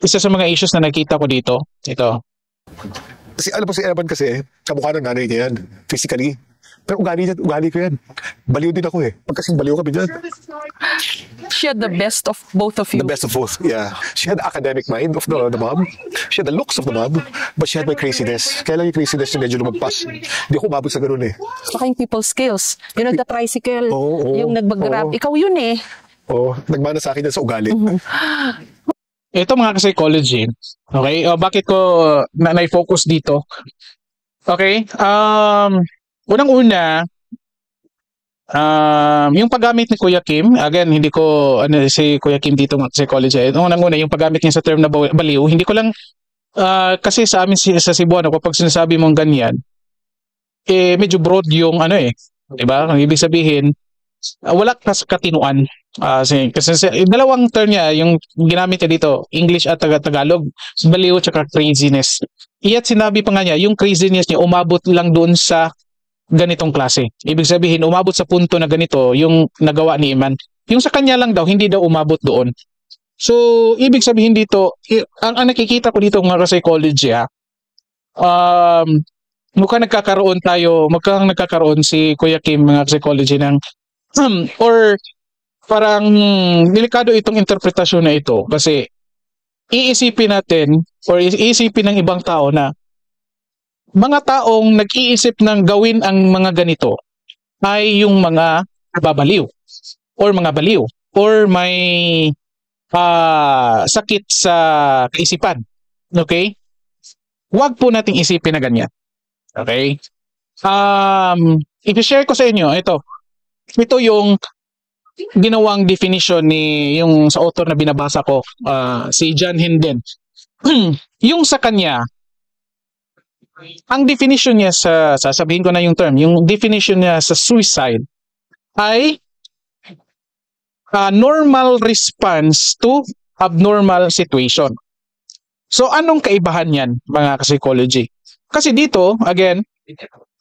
isa sa mga issues na nakita ko dito, ito. Kasi alam mo si Evan kasi, kamukha ng nanay niya yan, physically. Pero ugali ko yan. Baliw din ako eh. Pagkasing baliw kami dyan. She had the best of both of you. The best of both, yeah. She had the academic mind of the mom. She had the looks of the mom. But she had my craziness. Kaya lang yung craziness niya medyo lumagpas. Hindi ako umabot sa ganun eh. Saka yung people skills. Yung nagda-tricycle, Oo, yung nagbagrab. Ikaw yun eh. Oo, nagmana sa akin yan sa ugali. Ito mga ka-psychology. Okay? Bakit ko na-focus dito? Okay? Unang-una, yung paggamit ni Kuya Kim, again, hindi ko, si Kuya Kim dito mga psychology, unang-una, yung paggamit niya sa term na baliw, hindi ko lang, kasi sa amin sa Cebuano, kapag sinasabi mong ganyan, medyo broad yung diba? Ang ibig sabihin, wala katinuan. Kasi dalawang term niya, yung ginamit niya dito, English at Tagalog, baliw at craziness. Iya't sinabi pa nga niya, yung craziness niya umabot lang doon sa ganitong klase. Ibig sabihin, umabot sa punto na ganito yung nagawa ni Iman. Yung sa kanya lang daw, hindi daw umabot doon. So, ibig sabihin dito, ang nakikita ko dito mga psychology, mukhang nagkakaroon si Kuya Kim mga psychology ng or parang delikado itong interpretasyon na ito kasi iisipin natin or iisipin ng ibang tao na mga taong nag-iisip ng gawin ang mga ganito ay yung mga babaliw or mga baliw or may sakit sa kaisipan. Okay? Huwag po nating isipin na ganyan. Okay? I-share ko sa inyo, ito yung ginawang definition ni yung sa author na binabasa ko, si John Hinden. Yung sa kanya, ang definition niya sasabihin ko na yung term, yung definition niya sa suicide ay normal response to abnormal situation. So anong kaibahan yan mga ka-psychology? Kasi dito, again,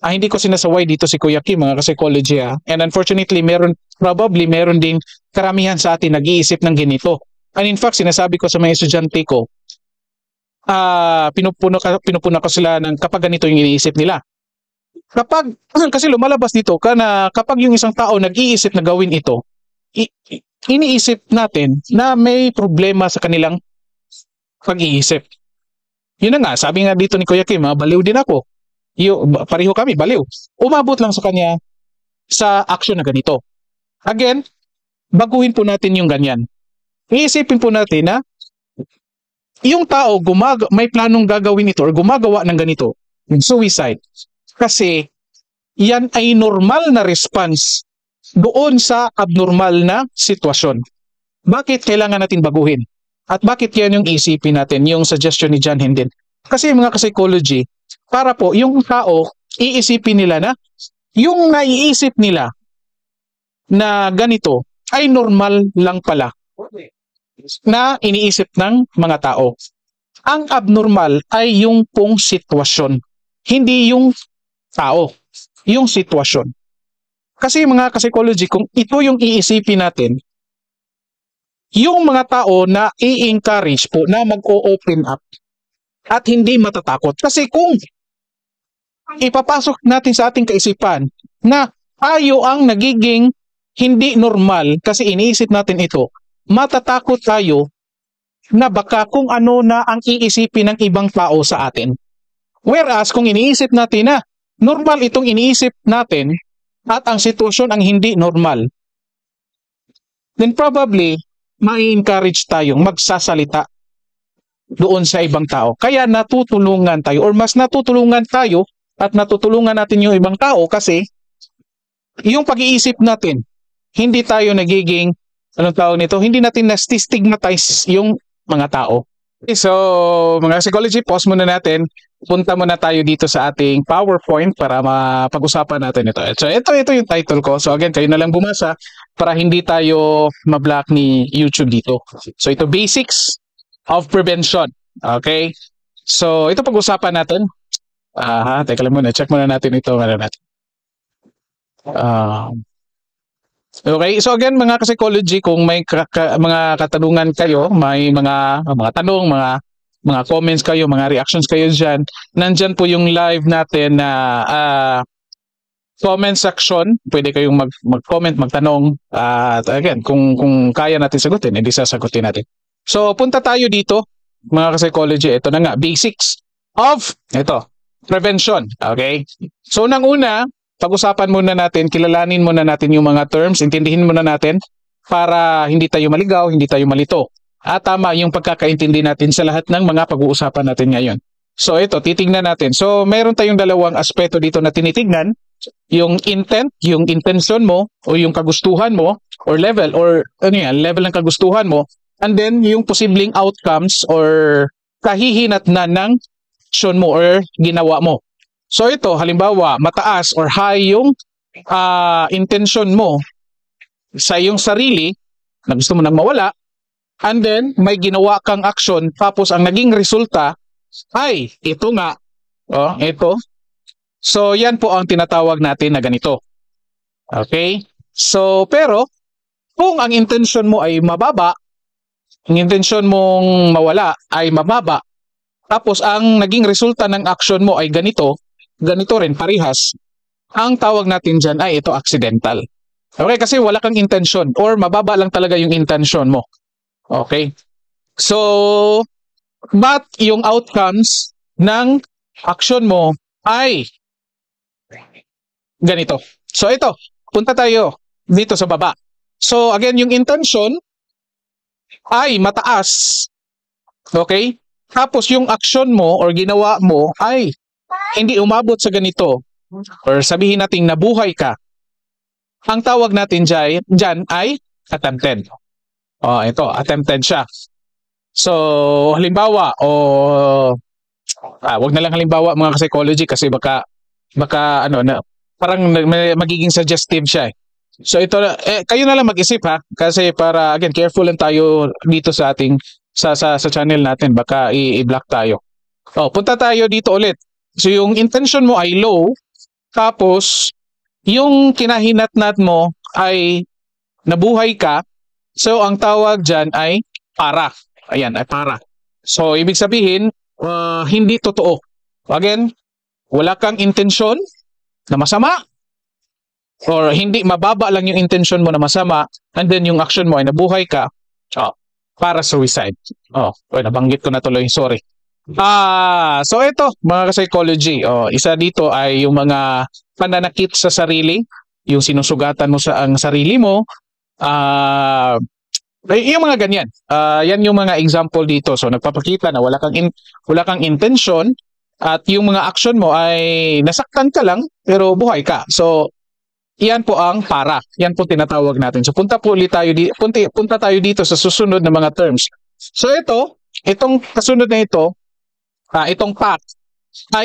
hindi ko sinasaway dito si Kuya Kim mga ka-psychology and unfortunately probably meron ding karamihan sa atin nag-iisip ng ganito. And in fact, sinasabi ko sa mga estudyante ko, pinupuno ko sila ng kapag ganito yung iniisip nila. Kasi lumalabas dito na kapag yung isang tao nag-iisip na gawin ito, iniisip natin na may problema sa kanilang pag-iisip. Yun na nga, sabi nga dito ni Kuya Kim, baliw din ako. Pareho kami, baliw. Umabot lang sa kanya sa action na ganito. Again, baguhin po natin yung ganyan. Iisipin po natin na yung tao may planong gagawin ito or gumagawa ng ganito, yung suicide. Kasi yan ay normal na response doon sa abnormal na sitwasyon. Bakit kailangan natin baguhin? At bakit yan yung isipin natin, yung suggestion ni John Hinden? Kasi mga ka-psychology, para po yung tao, iisipin nila na yung naiisip nila na ganito ay normal lang pala na iniisip ng mga tao. Ang abnormal ay yung pong sitwasyon, hindi yung tao, yung sitwasyon. Kasi mga ka-psychology, kung ito yung iisipin natin, yung mga tao na i-encourage po na mag-o-open up at hindi matatakot. Kasi kung ipapasok natin sa ating kaisipan na tayo ang nagiging hindi normal kasi iniisip natin ito, matatakot tayo na baka kung ano na ang iisipin ng ibang tao sa atin. Whereas kung iniisip natin na normal itong iniisip natin at ang sitwasyon ang hindi normal, then probably ma-encourage tayong magsasalita doon sa ibang tao. Kaya natutulungan tayo or mas natutulungan tayo at natutulungan natin yung ibang tao kasi yung pag-iisip natin, hindi tayo nagiging, anong tawag nito, hindi natin na-stigmatize yung mga tao. Okay, so, mga psychology, pause muna natin. Punta muna tayo dito sa ating PowerPoint para mapag-usapan natin ito. So, ito yung title ko. So, again, kayo na lang bumasa para hindi tayo ma-block ni YouTube dito. So, ito, Basics of Prevention. Okay? So, ito pag-usapan natin. Teka lang muna. Check muna natin ito. Okay? So again, mga ka-psychology, kung may mga katanungan kayo, may mga tanong, mga comments kayo, mga reactions kayo diyan, nandyan po yung live natin na comment section. Pwede kayong mag-comment, magtanong. At again, kung kaya natin sagutin, edi sasagutin natin. So punta tayo dito, mga ka-psychology. Ito na nga, basics of prevention. Okay? So nang una, pag-usapan muna natin, kilalanin muna natin yung mga terms, intindihin muna natin para hindi tayo maligaw, hindi tayo malito. At tama yung pagkakaintindi natin sa lahat ng mga pag-uusapan natin ngayon. So ito, titingnan natin. So meron tayong dalawang aspeto dito na tinitingnan. Yung intent, yung intention mo o yung kagustuhan mo or level level ng kagustuhan mo, and then yung posibleng outcomes or kahihinatnan ng action mo or ginawa mo. So ito, halimbawa, mataas or high yung intention mo sa iyong sarili na gusto mo nang mawala, and then may ginawa kang action, tapos ang naging resulta ay ito nga. Ito. So yan po ang tinatawag natin na ganito. Okay? So pero kung ang intention mo ay mababa, ang intention mong mawala ay mababa, tapos ang naging resulta ng action mo ay ganito rin, parihas, ang tawag natin dyan ay ito accidental. Okay, kasi wala kang intention or mababa lang talaga yung intention mo. Okay? So, but yung outcomes ng action mo ay ganito. So ito, punta tayo dito sa baba. So again, yung intention ay mataas. Okay? Tapos yung action mo or ginawa mo ay hindi umabot sa ganito, or sabihin natin nabuhay ka, ang tawag natin dyan ay attempted. Ito, attempted siya. So, halimbawa, wag na lang halimbawa mga psychology kasi baka parang magiging suggestive siya. So ito, kayo na lang mag-isip ha, kasi para again careful lang tayo dito sa ating sa channel natin, baka i-block tayo. Punta tayo dito ulit. So yung intention mo ay low, tapos yung kinahinatnat mo ay nabuhay ka. So ang tawag dyan ay para. Ayan, ay para. So ibig sabihin, hindi totoo. Again, wala kang intensyon na masama, or hindi, mababa lang yung intention mo na masama, and then yung action mo ay nabuhay ka, para suicide. Nabanggit ko na tuloy, sorry. So ito, mga ka-psychology, isa dito ay yung mga pananakit sa sarili, yung sinusugatan mo sa ang sarili mo, yung mga ganyan. Yan yung mga example dito. So nagpapakita na wala kang intention, at yung mga action mo ay nasaktan ka lang pero buhay ka. So yan po ang para. Yan po tinatawag natin. So punta tayo dito sa susunod na mga terms. So itong kasunod na ito, itong pact,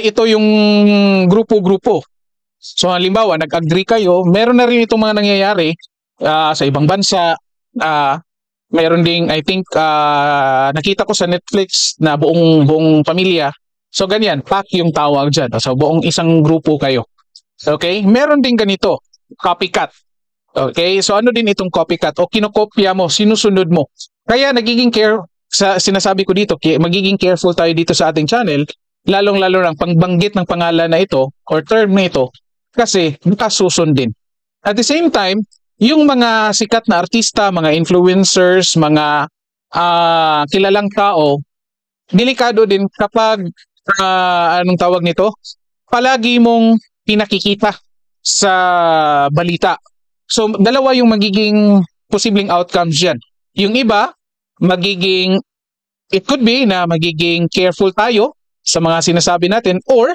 ito yung grupo-grupo. So halimbawa, nag-agree kayo, meron na rin itong mga nangyayari sa ibang bansa. Meron ding, I think, nakita ko sa Netflix na buong pamilya. So ganyan, pact yung tawag dyan. So buong isang grupo kayo. Okay? Meron din ganito, copycat. Okay? So ano din itong copycat? O kinokopya mo, sinusunod mo. Kaya nagiging sinasabi ko dito, magiging careful tayo dito sa ating channel, lalong-lalo ng pangbanggit ng pangalan na ito or term na ito, kasi nakasusundin. At the same time, yung mga sikat na artista, mga influencers, mga kilalang tao, delikado din kapag anong tawag nito? Palagi mong pinakikita sa balita. So dalawa yung magiging posibleng outcomes diyan. Yung iba, it could be na magiging careful tayo sa mga sinasabi natin, or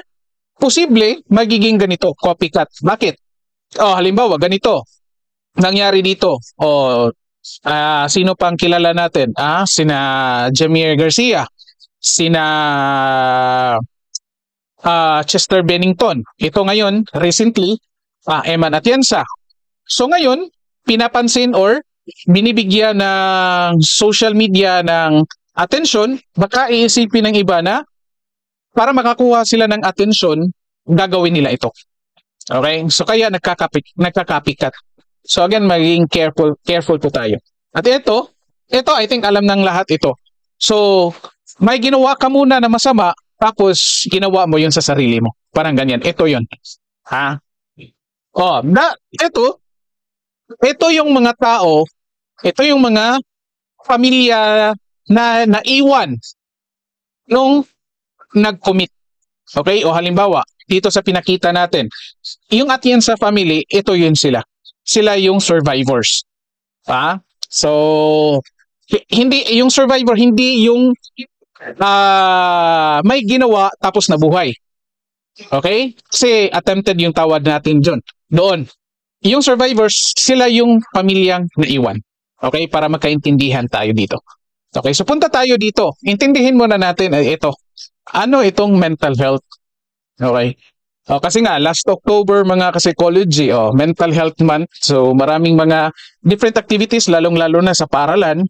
posible magiging ganito, copycat. Bakit? Halimbawa, ganito. Nangyari dito. Sino pang kilala natin? Sina Jamir Garcia, sina Chester Bennington. Ito ngayon, recently, Eman Atienza. So ngayon, pinapansin or binibigyan ng social media ng atensyon, baka iisipin ng iba na para makakuha sila ng atensyon, gagawin nila ito. Okay? So kaya nagka-copycat. So again, maging careful po tayo. At ito I think alam ng lahat ito. So, may ginawa ka muna na masama, tapos ginawa mo yun sa sarili mo. Parang ganyan. Ito yun. Ha? Oh, ito yung mga tao, ito yung mga pamilya na naiwan nung nag-commit. Okay? O halimbawa, dito sa pinakita natin, yung Atienza family, ito yun sila. Sila yung survivors. Ha? So, hindi yung survivor, hindi yung may ginawa tapos nabuhay. Okay? Kasi attempted yung tawad natin doon. Yung survivors, sila yung pamilyang naiwan. Okay? Para magkaintindihan tayo dito. Okay? So punta tayo dito. Intindihin muna natin ito. Ano itong mental health? Okay? Kasi nga, last October mga ka-psychology, Mental Health Month. So maraming mga different activities, lalong-lalo na sa paaralan,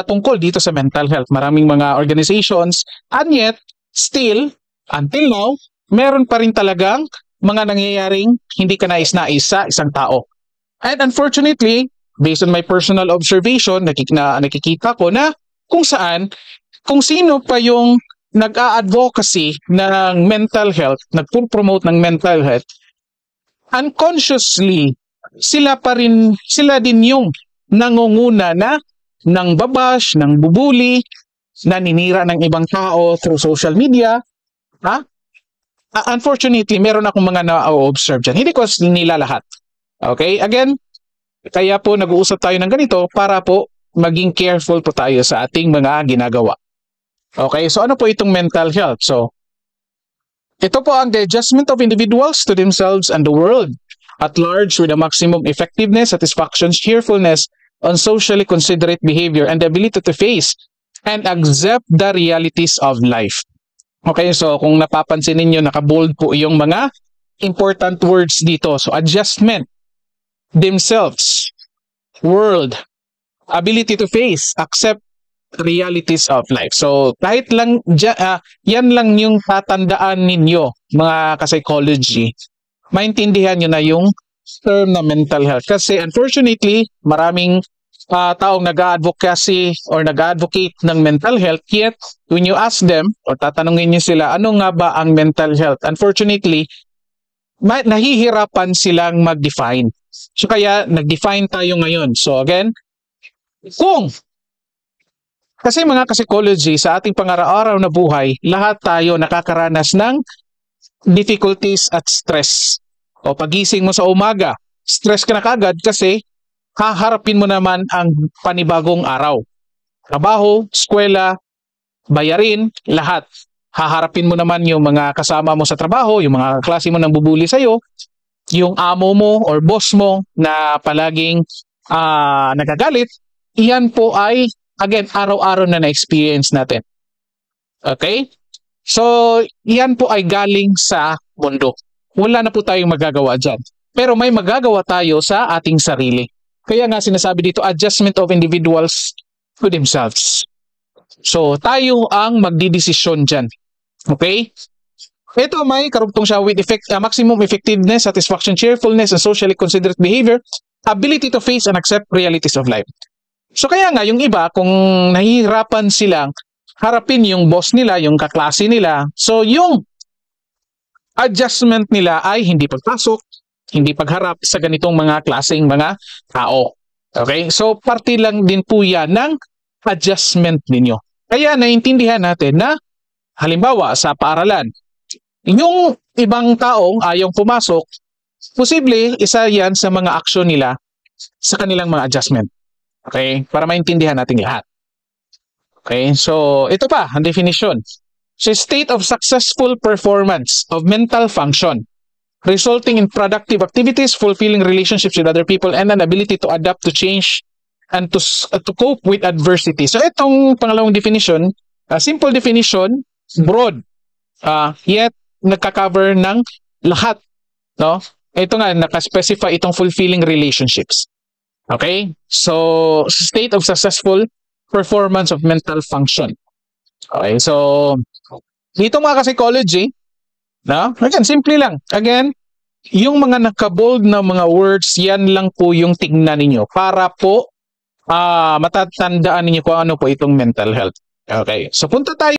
tungkol dito sa mental health. Maraming mga organizations, and yet, still, until now, meron pa rin talagang mga nangyayaring hindi ka nais-nais sa isang tao. And unfortunately, based on my personal observation, nakikita ko na kung sino pa yung nag-a-advocacy ng mental health, nag-promote ng mental health, unconsciously, sila din yung nangunguna na ng babash, ng bubuli, naninira ng ibang tao through social media. Ha? Unfortunately, meron akong mga na-observe dyan. Hindi ko nila lahat. Okay? Again, kaya po nag-uusap tayo ng ganito para po maging careful po tayo sa ating mga ginagawa. Okay? So ano po itong mental health? So, ito po ang the adjustment of individuals to themselves and the world at large with a maximum effectiveness, satisfaction, cheerfulness, on socially considerate behavior, and the ability to face and accept the realities of life. Okay, so kung napapansin ninyo, nakabold po yung mga important words dito. So adjustment, themselves, world, ability to face, accept realities of life. So kahit lang, yan lang yung tatandaan ninyo, mga ka-psychology, maintindihan nyo na yung term na mental health. Kasi unfortunately, maraming taong nag-advocacy or nag-advocate ng mental health, yet when you ask them or tatanungin nyo sila, ano nga ba ang mental health? Unfortunately, nahihirapan silang mag-define. So kaya nag-define tayo ngayon. So again, kasi mga ka-psychology, sa ating pang-araw-araw na buhay, lahat tayo nakakaranas ng difficulties at stress. O pagising mo sa umaga, stress ka na kagad kasi haharapin mo naman ang panibagong araw. Trabaho, eskwela, bayarin, lahat. Haharapin mo naman yung mga kasama mo sa trabaho, yung mga klase mo nang bubuli sa'yo, yung amo mo or boss mo na palaging nagagalit. Iyan po ay, again, araw-araw na na-experience natin. Okay? So, iyan po ay galing sa mundo. Wala na po tayong magagawa dyan. Pero may magagawa tayo sa ating sarili. Kaya nga sinasabi dito, adjustment of individuals to themselves. So, tayo ang magdidesisyon dyan. Okay? Ito may karugtong siya with maximum effectiveness, satisfaction, cheerfulness, and socially considerate behavior, ability to face and accept realities of life. So, kaya nga yung iba, kung nahihirapan silang harapin yung boss nila, yung kaklase nila, so yung adjustment nila ay hindi pagpasok, hindi pagharap sa ganitong mga klaseng mga tao. Okay? So, parte lang din po yan ng adjustment ninyo. Kaya naiintindihan natin na, halimbawa, sa paaralan, yung ibang taong ayong pumasok, posible isa yan sa mga aksyon nila sa kanilang mga adjustment. Okay? Para maintindihan natin lahat. Okay? So, ito pa, ang definition. So, state of successful performance of mental function resulting in productive activities, fulfilling relationships with other people, and an ability to adapt to change and to cope with adversity. So, itong pangalawang definition, simple definition, broad, yet nagka-cover ng lahat. No? Ito nga, nakaspecify itong fulfilling relationships. Okay? So, state of successful performance of mental function. Okay, so dito mga ka-psychology, no? Again, simple lang. Again, yung mga nakabold na mga words, yan lang po yung tingnan ninyo para po matatandaan ninyo kung ano po itong mental health. Okay, so punta tayo